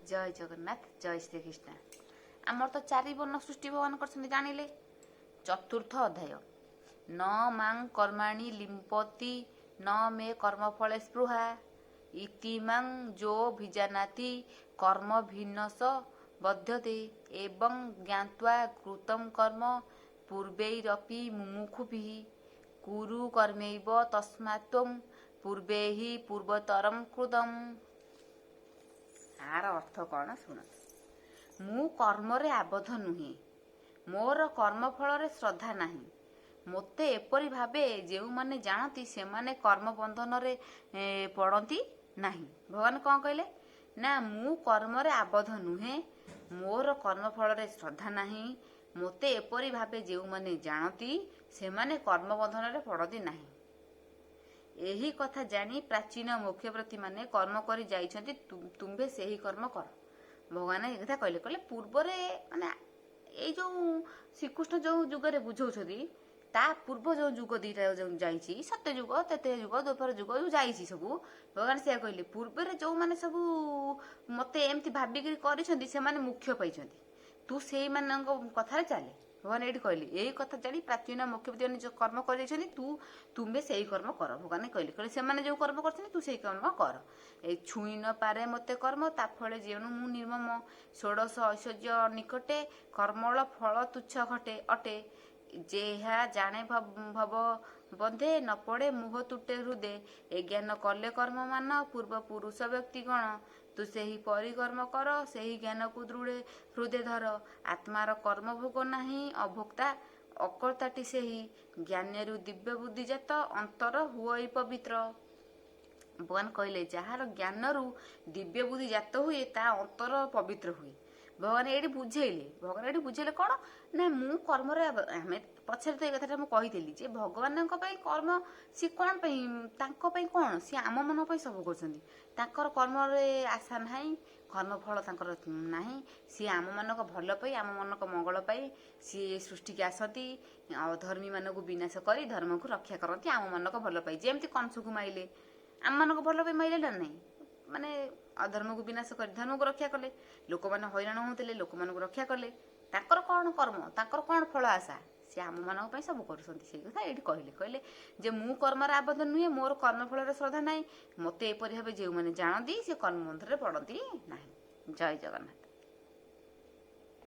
जय जगन्नाथ जय श्री कृष्ण। आमर तो चारि वर्ण सृष्टि भगवान कर जानिले। चतुर्थ अध्याय न मां कर्माणि लिम्पति न मे कर्मफले स्पृहा इति मां जो भिजानाति कर्म भिन्नस बध्यते एवं ज्ञात्वा कृतं कर्म पूर्वैरपि मुमुक्षुभिः कुरु कर्मैव तस्मात् त्वं पूर्वैः पूर्वतरं कृतम्। आर अर्थ कौन शुण। मु कर्मरे आबद्ध नुहे, मोर कर्मफल श्रद्धा नाही। मोते एपरि भावे जो माने जानती से माने कर्म बंधन रे पड़ती नहीं। भगवान कौन कहले ना मु कर्मरे आबद्ध नुहे, मोर कर्मफल रे श्रद्धा नाही। मोते एपरि भावे जो माने जानती से माने कर्म बंधन रे पड़ती नहीं। यही कथा जानी प्राचीन मोक्षव्रती माने कर्म करी जाइछन्ति, तुम्भे सेही कर्म कर। भगवान ये कथा कहले कहले पूर्वरे माने ए जो श्रीकृष्ण जो जुगरे बुझौछथि ता पूर्व जो जुग दीटा जो जाइछि सत्य जुग तेते जुग द्वापर जुग जो जाइछि सबु भगवान से कहले पूर्वरे जो माने सबु मते एमति भाबिकरी करिछन्ति से माने मुख्य पाइछन्ति, तू सेही मानक कथारे चाले। भगवान ये कहले यही कथा जानी प्राचीन मुख्यपति जो कर्म कर तुम्हें से कर्म कर। भगवान कहले कहले से जो कर्म कर से कर्म कर। ए छुई न पारे मते कर्म ताफले जेणु मु निर्मम षोडश ऐश्वर्य निकटे कर्मल फल तुच्छ घटे अटे जेहा जाने भव बंधे न पड़े मुह तुटे हृदय ए ज्ञान कले कर्म मान पूर्व पुरुष व्यक्ति गण तू से ही परिकर्म कर से ही ज्ञान को दृढ़ हृदय धर आत्मार कर्म भोग नहीं अभोक्ता अकर्ताटी से ही ज्ञानरु दिव्य बुद्धि जात अंतर हुई पवित्र। भगवान कहले जार ज्ञानरु दिव्य बुद्धि जात हुए ता अंतर पवित्र हुए। भगवान ये बुझेले भगवान ये बुझेले कौन ना मु कर्म आम पछरे तो ये कथा मुझी जे भगवान कर्म सी कौन कौन सी आम मन सब कर कर्म आशा ना कर्मफल ना सी आम मान भल पाई आम मन मंगल पाई सी सृष्टि के आसती अधर्मी मानक विनाश कर धर्म को रक्षा करती आम मन भल पाई जेमती कंस को माइले आम मान भल पाई माइले ना नहीं माने अधर्म को विनाश कर धर्म को रक्षा कले लोक मैंने हैरान होते लोक मान रक्षा कले ताकर कौन कर्म ताकर कौन फल आशा सी आम मान सब कर कहले कहले जे मु कर्म आबद्ध नुहे मोर कर्मफल श्रद्धा ना मते एपरि भावे जो मैंने जानती से कर्म बंधन पड़ती ना। जय जगन्नाथ।